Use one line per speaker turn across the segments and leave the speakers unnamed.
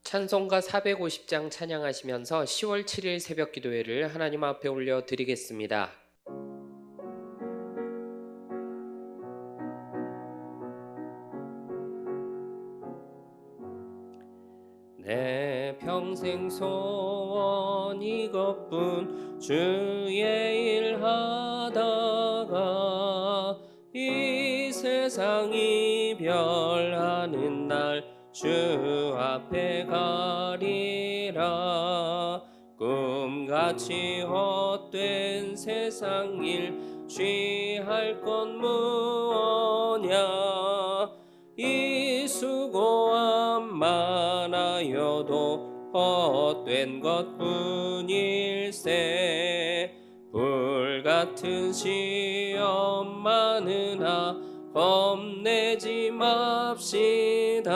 찬송가 450장 찬양하시면서 10월 7일 새벽 기도회를 하나님 앞에 올려 드리겠습니다. 내 평생 소원 이것뿐 주의 일 하다가 이 세상 이별하는 날 주 앞에 가리라. 꿈같이 헛된 세상 일 취할 건 무엇냐. 이 수고함 많아여도 헛된 것뿐일세. 불같은 시험 많으나 겁내지 맙시다.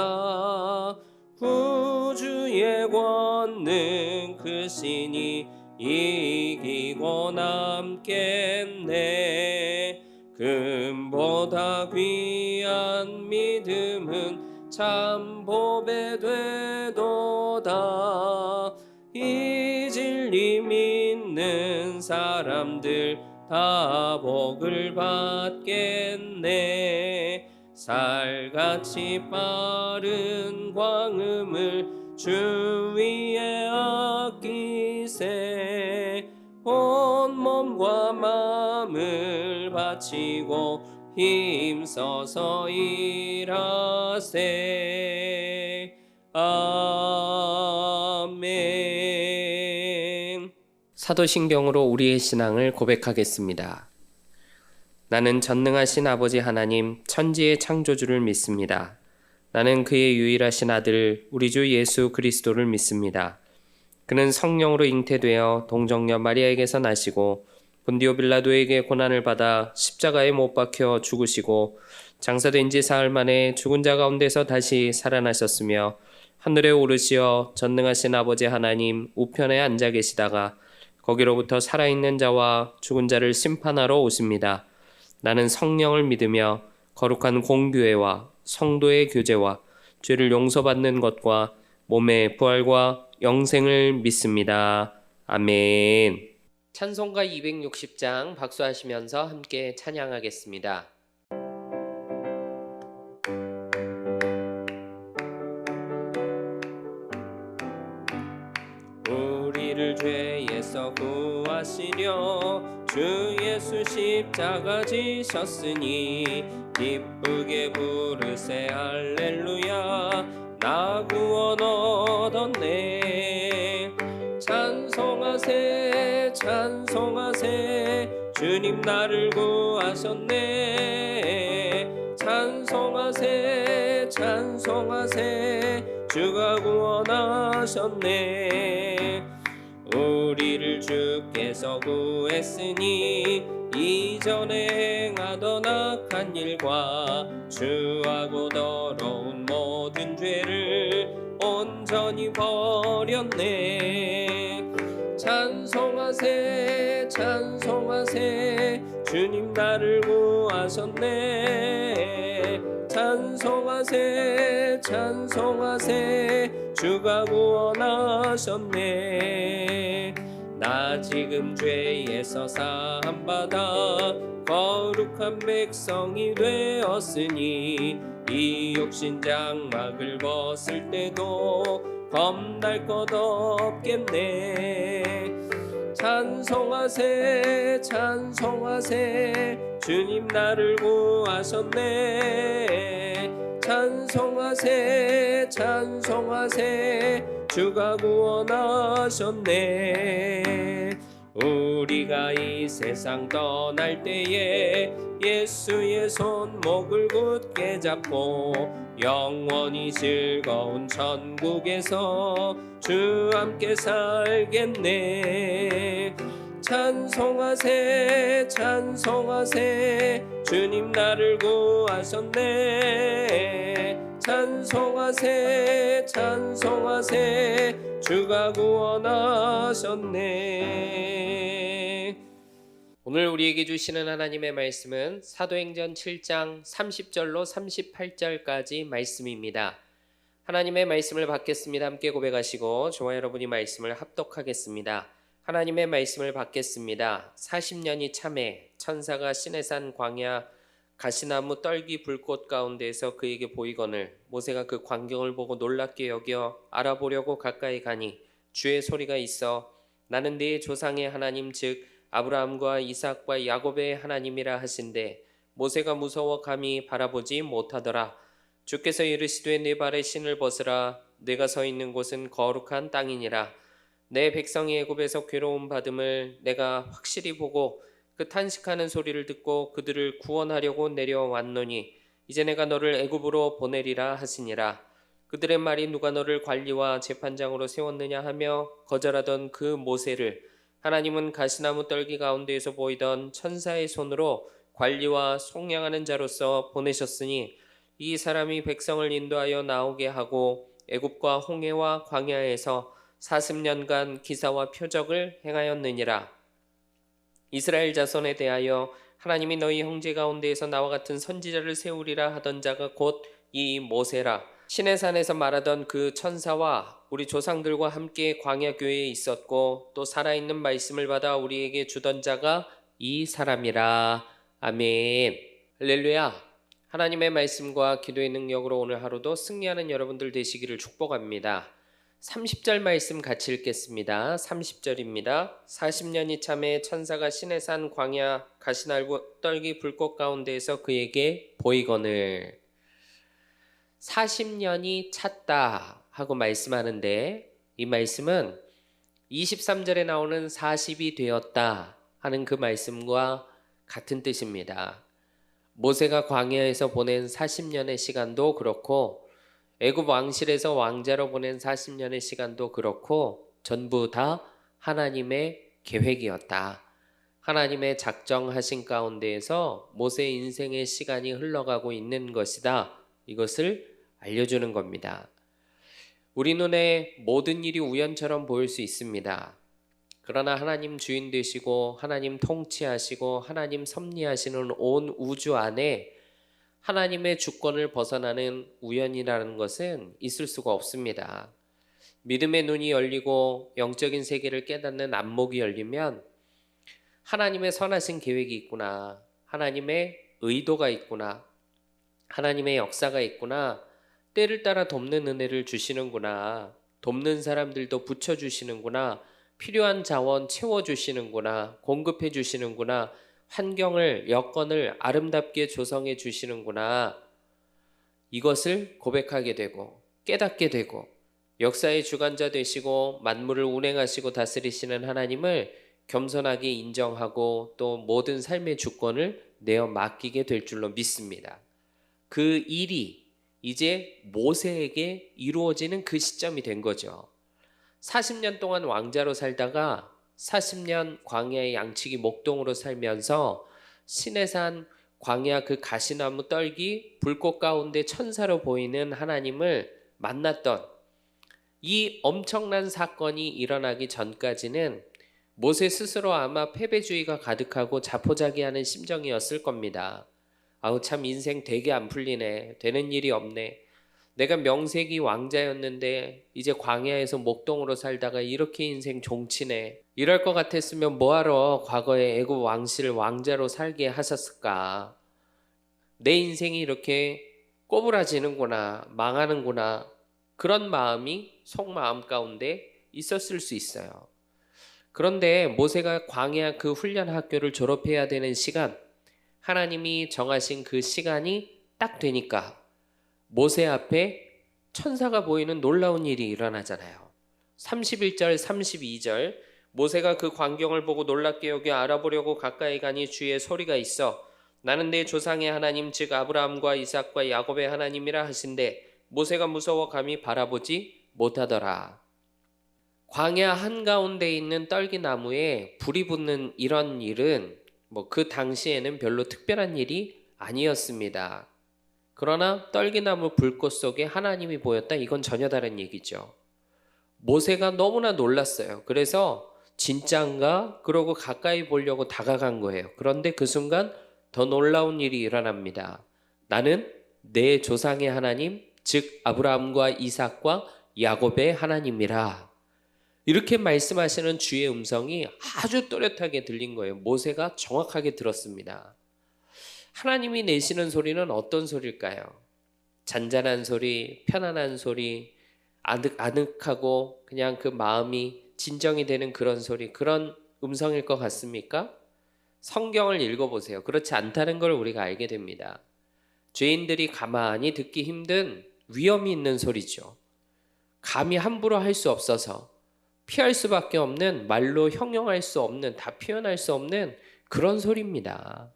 구주의 권능 크시니 이기고 남겠네. 금보다 귀한 믿음은 참 보배 되도다. 이 진리 믿는 사람들 다 복을 받겠네. 살같이 빠른 광음을 주 위에 아끼세. 온 몸과 마음을 바치고 힘써서 일하세. 아멘. 사도신경으로 우리의 신앙을 고백하겠습니다. 나는 전능하신 아버지 하나님 천지의 창조주를 믿습니다. 나는 그의 유일하신 아들 우리 주 예수 그리스도를 믿습니다. 그는 성령으로 잉태되어 동정녀 마리아에게서 나시고 본디오 빌라도에게 고난을 받아 십자가에 못 박혀 죽으시고 장사된 지 사흘 만에 죽은 자 가운데서 다시 살아나셨으며 하늘에 오르시어 전능하신 아버지 하나님 우편에 앉아 계시다가 거기로부터 살아있는 자와 죽은 자를 심판하러 오십니다. 나는 성령을 믿으며 거룩한 공교회와 성도의 교제와 죄를 용서받는 것과 몸의 부활과 영생을 믿습니다. 아멘. 찬송가 260장 박수하시면서 함께 찬양하겠습니다. 우리를 죄에서 구하시려 주 예수 십자가 지셨으니 기쁘게 부르세 할렐루야. 나 구원 얻었네. 찬송하세 찬송하세 주님 나를 구하셨네. 찬송하세 찬송하세 주가 구원하셨네. 우리를 주께서 구했으니 이전에 행하던 악한 일과 주하고 더러운 모든 죄를 온전히 버렸네. 찬송하세 찬송하세 주님 나를 구하셨네. 찬송하세 찬송하세 주가 구원하셨네. 나 지금 죄에서 사함받아 거룩한 백성이 되었으니 이 육신 장막을 벗을 때도 겁날 것 없겠네. 찬송하세 찬송하세 주님 나를 구하셨네. 찬송하세 찬송하세 주가 구원하셨네. 우리가 이 세상 떠날 때에 예수의 손목을 굳게 잡고 영원히 즐거운 천국에서 주 함께 살겠네. 찬송하세 찬송하세 주님 나를 구하셨네. 찬송하세 찬송하세 주가 구원하셨네. 오늘 우리에게 주시는 하나님의 말씀은 사도행전 7장 30절로 38절까지 말씀입니다. 하나님의 말씀을 받겠습니다. 함께 고백하시고 저와 여러분이 말씀을 합독하겠습니다. 하나님의 말씀을 받겠습니다. 40년이 참에 천사가 시내산 광야 가시나무 떨기 불꽃 가운데에서 그에게 보이거늘 모세가 그 광경을 보고 놀랍게 여겨 알아보려고 가까이 가니 주의 소리가 있어 나는 네 조상의 하나님 즉 아브라함과 이삭과 야곱의 하나님이라 하신대 모세가 무서워 감히 바라보지 못하더라. 주께서 이르시되 네 발에 신을 벗으라. 내가 서 있는 곳은 거룩한 땅이니라. 내 백성이 애굽에서 괴로움 받음을 내가 확실히 보고 그 탄식하는 소리를 듣고 그들을 구원하려고 내려왔노니 이제 내가 너를 애굽으로 보내리라 하시니라. 그들의 말이 누가 너를 관리와 재판장으로 세웠느냐 하며 거절하던 그 모세를 하나님은 가시나무 떨기 가운데에서 보이던 천사의 손으로 관리와 속량하는 자로서 보내셨으니 이 사람이 백성을 인도하여 나오게 하고 애굽과 홍해와 광야에서 40년간 기사와 표적을 행하였느니라. 이스라엘 자손에 대하여 하나님이 너희 형제 가운데에서 나와 같은 선지자를 세우리라 하던 자가 곧 이 모세라. 시내산에서 말하던 그 천사와 우리 조상들과 함께 광야 교회에 있었고 또 살아있는 말씀을 받아 우리에게 주던 자가 이 사람이라. 아멘. 할렐루야. 하나님의 말씀과 기도의 능력으로 오늘 하루도 승리하는 여러분들 되시기를 축복합니다. 30절 말씀 같이 읽겠습니다. 30절입니다. 40년이 참에 천사가 시내산 광야 가시나무 떨기 불꽃 가운데에서 그에게 보이거늘 40년이 찼다 하고 말씀하는데 이 말씀은 23절에 나오는 40이 되었다 하는 그 말씀과 같은 뜻입니다. 모세가 광야에서 보낸 40년의 시간도 그렇고 애굽 왕실에서 왕자로 보낸 40년의 시간도 그렇고 전부 다 하나님의 계획이었다. 하나님의 작정하신 가운데에서 모세의 인생의 시간이 흘러가고 있는 것이다. 이것을 알려주는 겁니다. 우리 눈에 모든 일이 우연처럼 보일 수 있습니다. 그러나 하나님 주인 되시고 하나님 통치하시고 하나님 섭리하시는 온 우주 안에 하나님의 주권을 벗어나는 우연이라는 것은 있을 수가 없습니다. 믿음의 눈이 열리고 영적인 세계를 깨닫는 안목이 열리면 하나님의 선하신 계획이 있구나. 하나님의 의도가 있구나. 하나님의 역사가 있구나. 때를 따라 돕는 은혜를 주시는구나. 돕는 사람들도 붙여주시는구나. 필요한 자원 채워주시는구나. 공급해 주시는구나. 환경을, 여건을 아름답게 조성해 주시는구나. 이것을 고백하게 되고 깨닫게 되고 역사의 주관자 되시고 만물을 운행하시고 다스리시는 하나님을 겸손하게 인정하고 또 모든 삶의 주권을 내어 맡기게 될 줄로 믿습니다. 그 일이 이제 모세에게 이루어지는 그 시점이 된 거죠. 40년 동안 왕자로 살다가 40년 광야의 양치기 목동으로 살면서 시내산 광야 그 가시나무 떨기 불꽃 가운데 천사로 보이는 하나님을 만났던 이 엄청난 사건이 일어나기 전까지는 모세 스스로 아마 패배주의가 가득하고 자포자기하는 심정이었을 겁니다. 아우 참 인생 되게 안 풀리네. 되는 일이 없네. 내가 명색이 왕자였는데 이제 광야에서 목동으로 살다가 이렇게 인생 종치네. 이럴 것 같았으면 뭐하러 과거에 애굽 왕실을 왕자로 살게 하셨을까. 내 인생이 이렇게 꼬부라지는구나. 망하는구나. 그런 마음이 속마음 가운데 있었을 수 있어요. 그런데 모세가 광야 그 훈련 학교를 졸업해야 되는 시간, 하나님이 정하신 그 시간이 딱 되니까 모세 앞에 천사가 보이는 놀라운 일이 일어나잖아요. 31절, 32절 모세가 그 광경을 보고 놀랍게 여겨 알아보려고 가까이 가니 주의 소리가 있어 나는 내 조상의 하나님 즉 아브라함과 이삭과 야곱의 하나님이라 하신대 모세가 무서워 감히 바라보지 못하더라. 광야 한가운데 있는 떨기나무에 불이 붙는 이런 일은 그 당시에는 별로 특별한 일이 아니었습니다. 그러나 떨기나무 불꽃 속에 하나님이 보였다. 이건 전혀 다른 얘기죠. 모세가 너무나 놀랐어요. 그래서 진짠가? 그러고 가까이 보려고 다가간 거예요. 그런데 그 순간 더 놀라운 일이 일어납니다. 나는 내 조상의 하나님, 즉 아브라함과 이삭과 야곱의 하나님이라. 이렇게 말씀하시는 주의 음성이 아주 또렷하게 들린 거예요. 모세가 정확하게 들었습니다. 하나님이 내시는 소리는 어떤 소리일까요? 잔잔한 소리, 편안한 소리, 아늑하고 그냥 그 마음이 진정이 되는 그런 소리, 그런 음성일 것 같습니까? 성경을 읽어보세요. 그렇지 않다는 걸 우리가 알게 됩니다. 죄인들이 가만히 듣기 힘든 위험이 있는 소리죠. 감히 함부로 할 수 없어서 피할 수밖에 없는, 말로 형용할 수 없는, 다 표현할 수 없는 그런 소리입니다.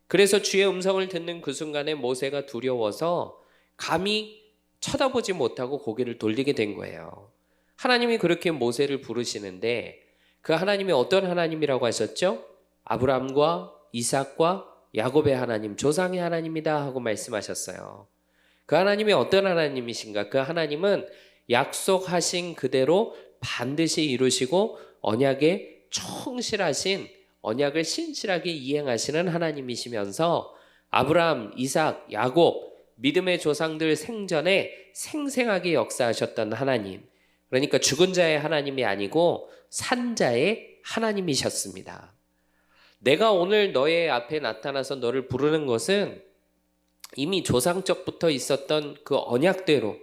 그래서 주의 음성을 듣는 그 순간에 모세가 두려워서 감히 쳐다보지 못하고 고개를 돌리게 된 거예요. 하나님이 그렇게 모세를 부르시는데 그 하나님이 어떤 하나님이라고 하셨죠? 아브라함과 이삭과 야곱의 하나님, 조상의 하나님이다 하고 말씀하셨어요. 그 하나님이 어떤 하나님이신가? 그 하나님은 약속하신 그대로 반드시 이루시고 언약에 충실하신, 언약을 신실하게 이행하시는 하나님이시면서 아브라함, 이삭, 야곱, 믿음의 조상들 생전에 생생하게 역사하셨던 하나님, 그러니까 죽은 자의 하나님이 아니고 산자의 하나님이셨습니다. 내가 오늘 너의 앞에 나타나서 너를 부르는 것은 이미 조상적부터 있었던 그 언약대로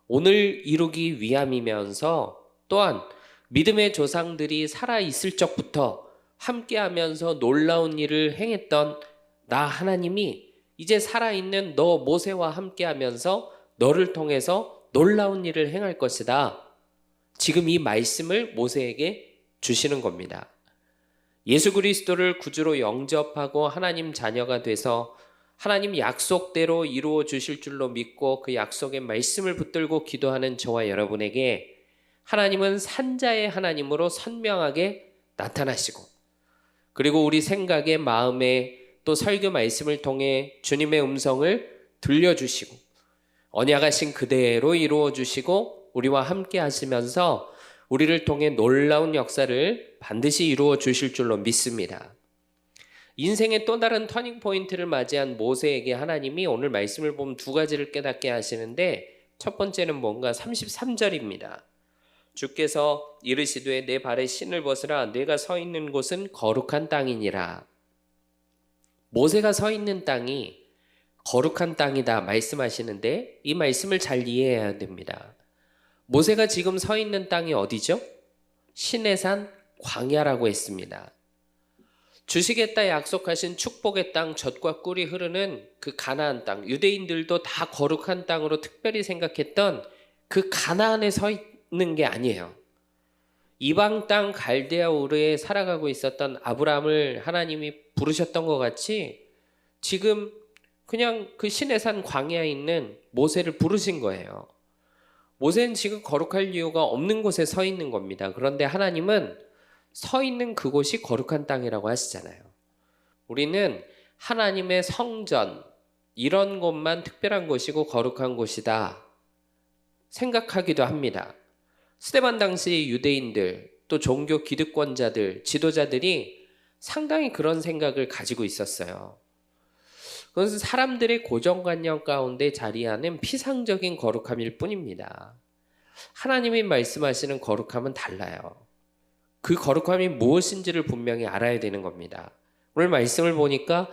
오늘 이루기 위함이면서, 또한 믿음의 조상들이 살아있을 적부터 함께하면서 놀라운 일을 행했던 나 하나님이 이제 살아있는 너 모세와 함께하면서 너를 통해서 놀라운 일을 행할 것이다. 지금 이 말씀을 모세에게 주시는 겁니다. 예수 그리스도를 구주로 영접하고 하나님 자녀가 돼서 하나님 약속대로 이루어 주실 줄로 믿고 그 약속의 말씀을 붙들고 기도하는 저와 여러분에게 하나님은 산자의 하나님으로 선명하게 나타나시고, 그리고 우리 생각에, 마음에, 또 설교 말씀을 통해 주님의 음성을 들려주시고 언약하신 그대로 이루어 주시고 우리와 함께 하시면서 우리를 통해 놀라운 역사를 반드시 이루어 주실 줄로 믿습니다. 인생의 또 다른 터닝 포인트를 맞이한 모세에게 하나님이 오늘 말씀을 보면 두 가지를 깨닫게 하시는데, 첫 번째는 뭔가 33절입니다. 주께서 이르시되 내 발에 신을 벗으라. 내가 서 있는 곳은 거룩한 땅이니라. 모세가 서 있는 땅이 거룩한 땅이다 말씀하시는데 이 말씀을 잘 이해해야 됩니다. 모세가 지금 서 있는 땅이 어디죠? 시내산 광야라고 했습니다. 주시겠다 약속하신 축복의 땅, 젖과 꿀이 흐르는 그 가나안 땅, 유대인들도 다 거룩한 땅으로 특별히 생각했던 그 가나안에 서 있는 게 아니에요. 이방 땅 갈대아 우르에 살아가고 있었던 아브라함을 하나님이 부르셨던 것 같이 지금 그냥 그 시내산 광야에 있는 모세를 부르신 거예요. 모세는 지금 거룩할 이유가 없는 곳에 서 있는 겁니다. 그런데 하나님은 서 있는 그곳이 거룩한 땅이라고 하시잖아요. 우리는 하나님의 성전, 이런 곳만 특별한 곳이고 거룩한 곳이다 생각하기도 합니다. 스데반 당시 유대인들, 또 종교 기득권자들, 지도자들이 상당히 그런 생각을 가지고 있었어요. 그것은 사람들의 고정관념 가운데 자리하는 피상적인 거룩함일 뿐입니다. 하나님이 말씀하시는 거룩함은 달라요. 그 거룩함이 무엇인지를 분명히 알아야 되는 겁니다. 오늘 말씀을 보니까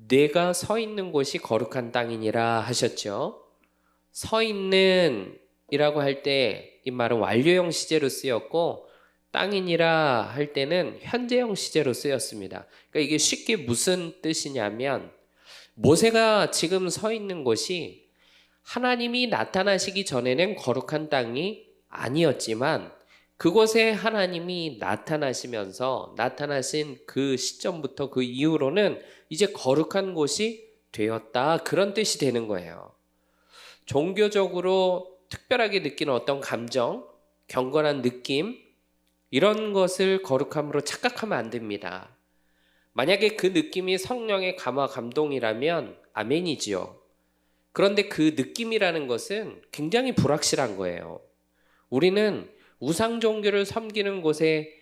내가 서 있는 곳이 거룩한 땅이니라 하셨죠. 서 있는 이라고 할 때 이 말은 완료형 시제로 쓰였고, 땅이니라 할 때는 현재형 시제로 쓰였습니다. 그러니까 이게 쉽게 무슨 뜻이냐면, 모세가 지금 서 있는 곳이 하나님이 나타나시기 전에는 거룩한 땅이 아니었지만 그곳에 하나님이 나타나시면서 나타나신 그 시점부터 그 이후로는 이제 거룩한 곳이 되었다, 그런 뜻이 되는 거예요. 종교적으로 특별하게 느끼는 어떤 감정, 경건한 느낌, 이런 것을 거룩함으로 착각하면 안 됩니다. 만약에 그 느낌이 성령의 감화 감동이라면 아멘이지요. 그런데 그 느낌이라는 것은 굉장히 불확실한 거예요. 우리는 우상 종교를 섬기는 곳에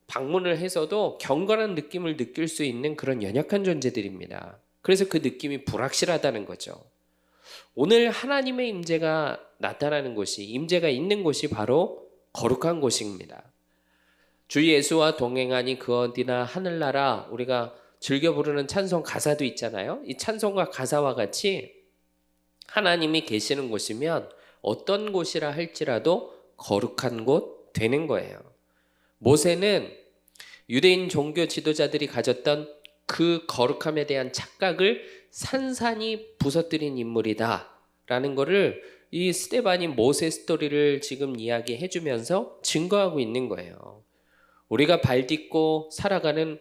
방문을 해서도 경건한 느낌을 느낄 수 있는 그런 연약한 존재들입니다. 그래서 그 느낌이 불확실하다는 거죠. 오늘 하나님의 임재가 나타나는 곳이, 임재가 있는 곳이 바로 거룩한 곳입니다. 주 예수와 동행하니 그 어디나 하늘나라, 우리가 즐겨 부르는 찬송 가사도 있잖아요. 이 찬송과 가사와 같이 하나님이 계시는 곳이면 어떤 곳이라 할지라도 거룩한 곳 되는 거예요. 모세는 유대인 종교 지도자들이 가졌던 그 거룩함에 대한 착각을 산산히 부서뜨린 인물이다 라는 거를 이 스데반이 모세 스토리를 지금 이야기해 주면서 증거하고 있는 거예요. 우리가 발딛고 살아가는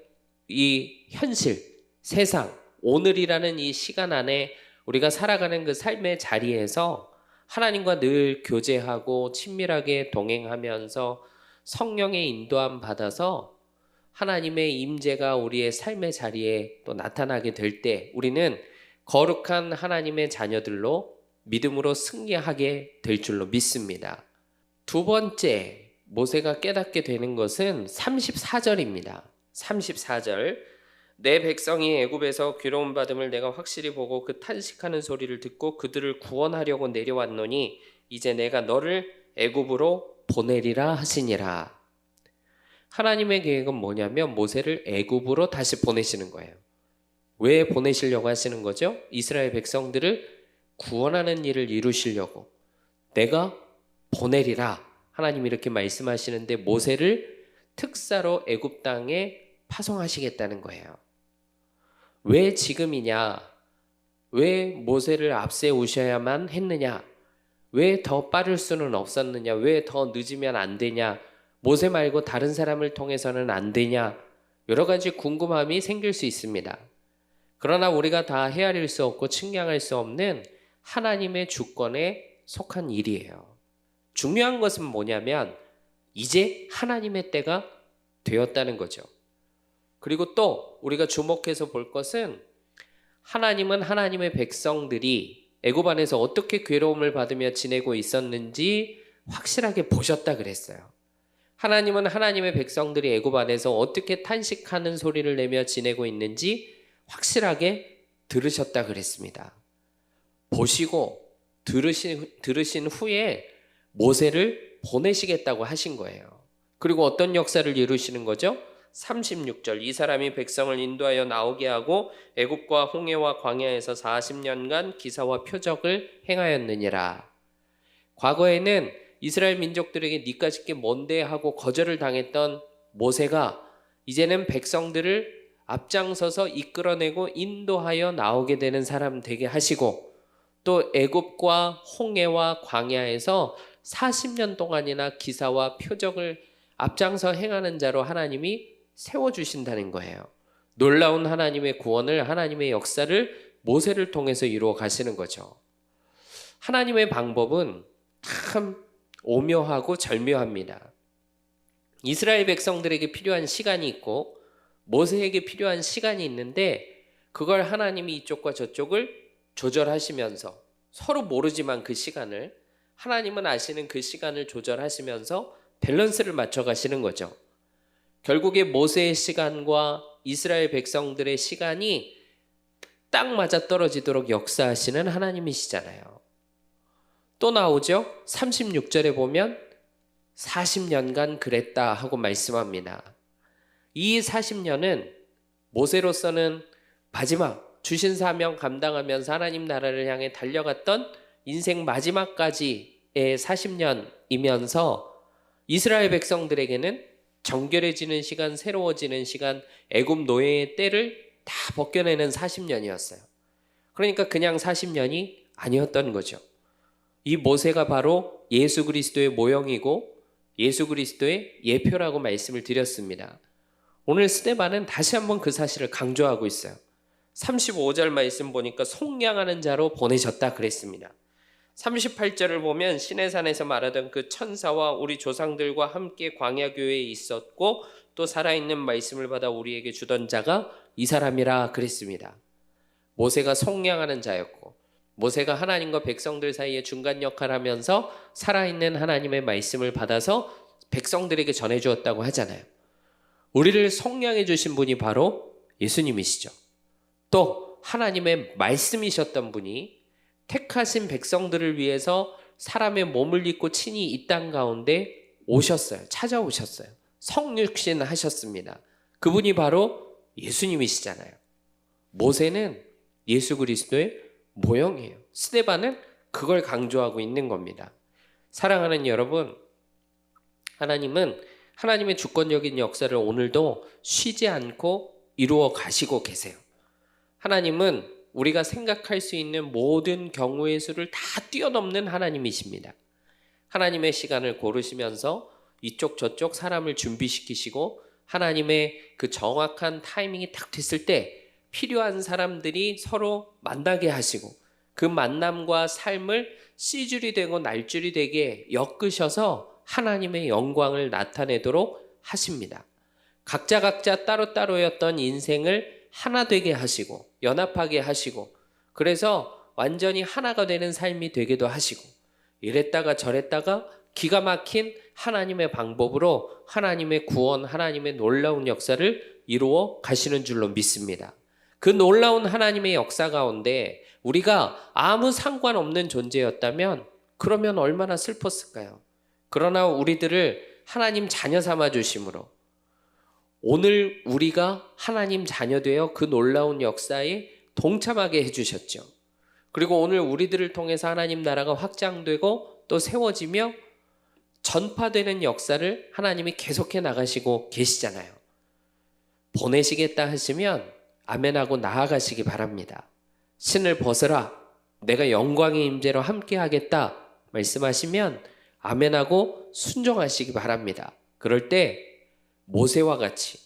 이 현실, 세상, 오늘이라는 이 시간 안에 우리가 살아가는 그 삶의 자리에서 하나님과 늘 교제하고 친밀하게 동행하면서 성령의 인도함 받아서 하나님의 임재가 우리의 삶의 자리에 또 나타나게 될 때 우리는 거룩한 하나님의 자녀들로 믿음으로 승리하게 될 줄로 믿습니다. 두 번째, 모세가 깨닫게 되는 것은 34절입니다. 34절. 내 백성이 애굽에서 괴로움 받음을 내가 확실히 보고 그 탄식하는 소리를 듣고 그들을 구원하려고 내려왔노니 이제 내가 너를 애굽으로 보내리라 하시니라. 하나님의 계획은 뭐냐면 모세를 애굽으로 다시 보내시는 거예요. 왜 보내시려고 하시는 거죠? 이스라엘 백성들을 구원하는 일을 이루시려고 내가 보내리라. 하나님이 이렇게 말씀하시는데 모세를 특사로 애굽 땅에 파송하시겠다는 거예요. 왜 지금이냐? 왜 모세를 앞세우셔야만 했느냐? 왜 더 빠를 수는 없었느냐? 왜 더 늦으면 안 되냐? 모세 말고 다른 사람을 통해서는 안 되냐? 여러 가지 궁금함이 생길 수 있습니다. 그러나 우리가 다 헤아릴 수 없고 측량할 수 없는 하나님의 주권에 속한 일이에요. 중요한 것은 뭐냐면 이제 하나님의 때가 되었다는 거죠. 그리고 또 우리가 주목해서 볼 것은 하나님은 하나님의 백성들이 애굽 안에서 어떻게 괴로움을 받으며 지내고 있었는지 확실하게 보셨다 그랬어요. 하나님은 하나님의 백성들이 애굽 안에서 어떻게 탄식하는 소리를 내며 지내고 있는지 확실하게 들으셨다 그랬습니다. 보시고 들으신 후에 모세를 보내시겠다고 하신 거예요. 그리고 어떤 역사를 이루시는 거죠? 36절. 이 사람이 백성을 인도하여 나오게 하고 애굽과 홍해와 광야에서 40년간 기사와 표적을 행하였느니라. 과거에는 이스라엘 민족들에게 니까 짓게 뭔데 하고 거절을 당했던 모세가 이제는 백성들을 앞장서서 이끌어내고 인도하여 나오게 되는 사람 되게 하시고 또 애굽과 홍해와 광야에서 40년 동안이나 기사와 표적을 앞장서 행하는 자로 하나님이 세워주신다는 거예요. 놀라운 하나님의 구원을, 하나님의 역사를 모세를 통해서 이루어 가시는 거죠. 하나님의 방법은 참 오묘하고 절묘합니다. 이스라엘 백성들에게 필요한 시간이 있고 모세에게 필요한 시간이 있는데 그걸 하나님이 이쪽과 저쪽을 조절하시면서 서로 모르지만 그 시간을 하나님은 아시는 그 시간을 조절하시면서 밸런스를 맞춰 가시는 거죠. 결국에 모세의 시간과 이스라엘 백성들의 시간이 딱 맞아 떨어지도록 역사하시는 하나님이시잖아요. 또 나오죠. 36절에 보면 40년간 그랬다 하고 말씀합니다. 이 40년은 모세로서는 마지막 주신 사명 감당하면서 하나님 나라를 향해 달려갔던 인생 마지막까지의 40년이면서 이스라엘 백성들에게는 정결해지는 시간, 새로워지는 시간, 애굽 노예의 때를 다 벗겨내는 40년이었어요. 그러니까 그냥 40년이 아니었던 거죠. 이 모세가 바로 예수 그리스도의 모형이고 예수 그리스도의 예표라고 말씀을 드렸습니다. 오늘 스데반은 다시 한번 그 사실을 강조하고 있어요. 35절 말씀 보니까 속량하는 자로 보내셨다 그랬습니다. 38절을 보면 시내산에서 말하던 그 천사와 우리 조상들과 함께 광야교회에 있었고 또 살아있는 말씀을 받아 우리에게 주던 자가 이 사람이라 그랬습니다. 모세가 속량하는 자였고 모세가 하나님과 백성들 사이에 중간 역할을 하면서 살아있는 하나님의 말씀을 받아서 백성들에게 전해주었다고 하잖아요. 우리를 속량해 주신 분이 바로 예수님이시죠. 또 하나님의 말씀이셨던 분이 택하신 백성들을 위해서 사람의 몸을 입고 친히 이 땅 가운데 오셨어요. 찾아오셨어요. 성육신 하셨습니다. 그분이 바로 예수님이시잖아요. 모세는 예수 그리스도의 모형이에요. 스데반은 그걸 강조하고 있는 겁니다. 사랑하는 여러분, 하나님은 하나님의 주권적인 역사를 오늘도 쉬지 않고 이루어 가시고 계세요. 하나님은 우리가 생각할 수 있는 모든 경우의 수를 다 뛰어넘는 하나님이십니다. 하나님의 시간을 고르시면서 이쪽 저쪽 사람을 준비시키시고 하나님의 그 정확한 타이밍이 딱 됐을 때 필요한 사람들이 서로 만나게 하시고 그 만남과 삶을 씨줄이 되고 날줄이 되게 엮으셔서 하나님의 영광을 나타내도록 하십니다. 각자 따로따로였던 인생을 하나 되게 하시고 연합하게 하시고 그래서 완전히 하나가 되는 삶이 되기도 하시고 이랬다가 저랬다가 기가 막힌 하나님의 방법으로 하나님의 구원, 하나님의 놀라운 역사를 이루어 가시는 줄로 믿습니다. 그 놀라운 하나님의 역사 가운데 우리가 아무 상관없는 존재였다면 그러면 얼마나 슬펐을까요? 그러나 우리들을 하나님 자녀 삼아 주심으로 오늘 우리가 하나님 자녀 되어 그 놀라운 역사에 동참하게 해주셨죠. 그리고 오늘 우리들을 통해서 하나님 나라가 확장되고 또 세워지며 전파되는 역사를 하나님이 계속해 나가시고 계시잖아요. 보내시겠다 하시면 아멘하고 나아가시기 바랍니다. 신을 벗으라 내가 영광의 임재로 함께 하겠다 말씀하시면 아멘하고 순종하시기 바랍니다. 그럴 때 모세와 같이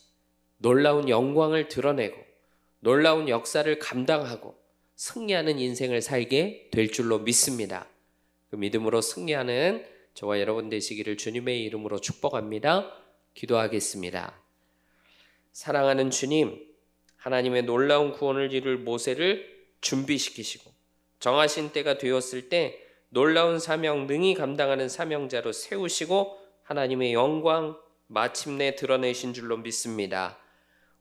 놀라운 영광을 드러내고 놀라운 역사를 감당하고 승리하는 인생을 살게 될 줄로 믿습니다. 그 믿음으로 승리하는 저와 여러분 되시기를 주님의 이름으로 축복합니다. 기도하겠습니다. 사랑하는 주님, 하나님의 놀라운 구원을 이룰 모세를 준비시키시고 정하신 때가 되었을 때 놀라운 사명 능히 감당하는 사명자로 세우시고 하나님의 영광 마침내 드러내신 줄로 믿습니다.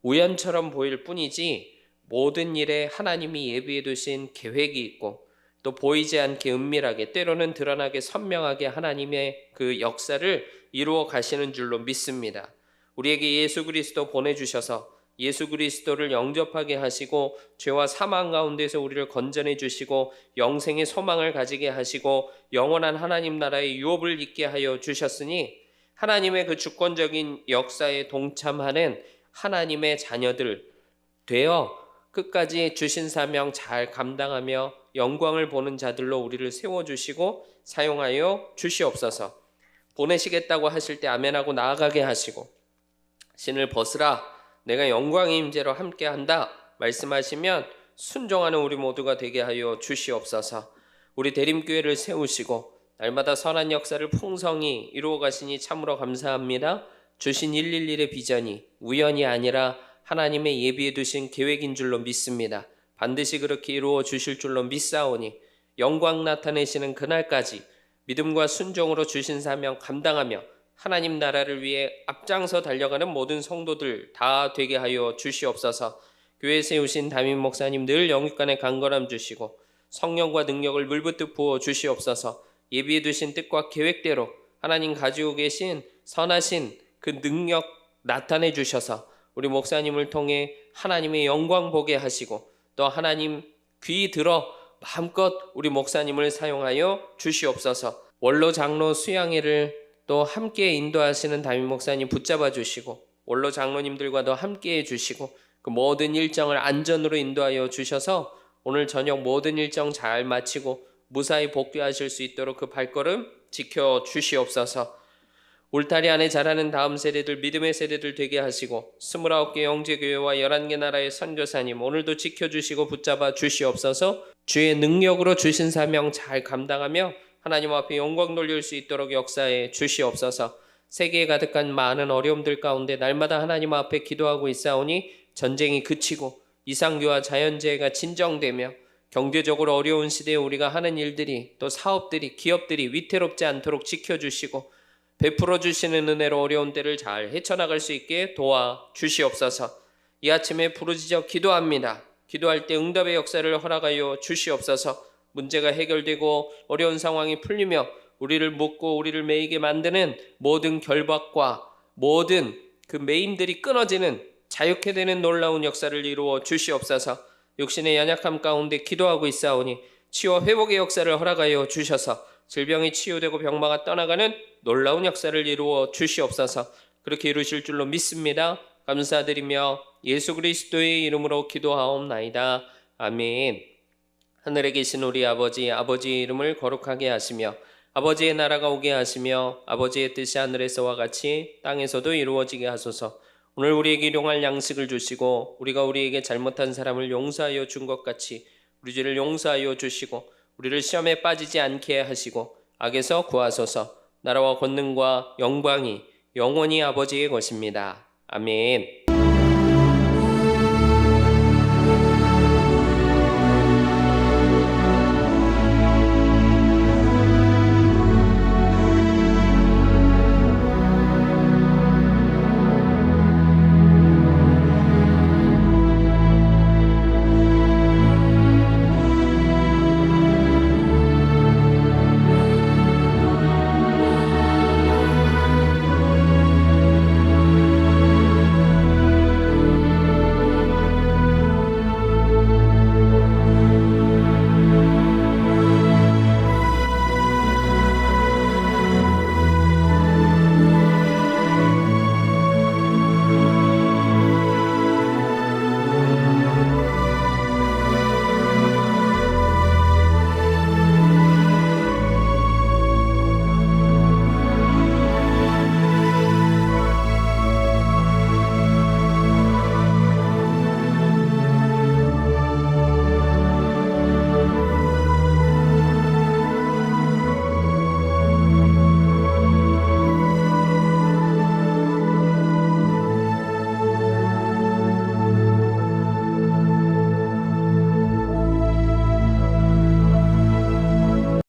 우연처럼 보일 뿐이지 모든 일에 하나님이 예비해 두신 계획이 있고 또 보이지 않게 은밀하게 때로는 드러나게 선명하게 하나님의 그 역사를 이루어 가시는 줄로 믿습니다. 우리에게 예수 그리스도 보내주셔서 예수 그리스도를 영접하게 하시고 죄와 사망 가운데서 우리를 건져내 주시고 영생의 소망을 가지게 하시고 영원한 하나님 나라의 유업을 있게 하여 주셨으니 하나님의 그 주권적인 역사에 동참하는 하나님의 자녀들 되어 끝까지 주신 사명 잘 감당하며 영광을 보는 자들로 우리를 세워주시고 사용하여 주시옵소서. 보내시겠다고 하실 때 아멘하고 나아가게 하시고 신을 벗으라 내가 영광의 임재로 함께한다 말씀하시면 순종하는 우리 모두가 되게 하여 주시옵소서. 우리 대림교회를 세우시고 날마다 선한 역사를 풍성히 이루어 가시니 참으로 감사합니다. 주신 111의 비전이 우연이 아니라 하나님의 예비해 두신 계획인 줄로 믿습니다. 반드시 그렇게 이루어 주실 줄로 믿사오니 영광 나타내시는 그날까지 믿음과 순종으로 주신 사명 감당하며 하나님 나라를 위해 앞장서 달려가는 모든 성도들 다 되게 하여 주시옵소서. 교회 세우신 담임 목사님 늘 영육간에 강건함 주시고 성령과 능력을 물붓듯 부어 주시옵소서. 예비해 두신 뜻과 계획대로 하나님 가지고 계신 선하신 그 능력 나타내 주셔서 우리 목사님을 통해 하나님의 영광 보게 하시고 또 하나님 귀 들어 마음껏 우리 목사님을 사용하여 주시옵소서. 원로 장로 수양회를 또 함께 인도하시는 담임 목사님 붙잡아 주시고 원로 장로님들과도 함께 해주시고 그 모든 일정을 안전으로 인도하여 주셔서 오늘 저녁 모든 일정 잘 마치고 무사히 복귀하실 수 있도록 그 발걸음 지켜 주시옵소서. 울타리 안에 자라는 다음 세대들 믿음의 세대들 되게 하시고 29개 영재교회와 11개 나라의 선교사님 오늘도 지켜주시고 붙잡아 주시옵소서. 주의 능력으로 주신 사명 잘 감당하며 하나님 앞에 영광 돌릴 수 있도록 역사해 주시옵소서. 세계에 가득한 많은 어려움들 가운데 날마다 하나님 앞에 기도하고 있사오니 전쟁이 그치고 이상규와 자연재해가 진정되며 경제적으로 어려운 시대에 우리가 하는 일들이 또 사업들이 기업들이 위태롭지 않도록 지켜주시고 베풀어 주시는 은혜로 어려운 때를 잘 헤쳐나갈 수 있게 도와 주시옵소서. 이 아침에 부르짖어 기도합니다. 기도할 때 응답의 역사를 허락하여 주시옵소서. 문제가 해결되고 어려운 상황이 풀리며 우리를 묶고 우리를 매이게 만드는 모든 결박과 모든 그 매임들이 끊어지는 자유케 되는 놀라운 역사를 이루어 주시옵소서. 육신의 연약함 가운데 기도하고 있사오니 치유와 회복의 역사를 허락하여 주셔서 질병이 치유되고 병마가 떠나가는 놀라운 역사를 이루어 주시옵소서. 그렇게 이루실 줄로 믿습니다. 감사드리며 예수 그리스도의 이름으로 기도하옵나이다. 아멘. 하늘에 계신 우리 아버지, 아버지의 이름을 거룩하게 하시며 아버지의 나라가 오게 하시며 아버지의 뜻이 하늘에서와 같이 땅에서도 이루어지게 하소서. 오늘 우리에게 일용할 양식을 주시고 우리가 우리에게 잘못한 사람을 용서하여 준 것 같이 우리 죄를 용서하여 주시고 우리를 시험에 빠지지 않게 하시고 악에서 구하소서. 나라와 권능과 영광이 영원히 아버지의 것입니다. 아멘.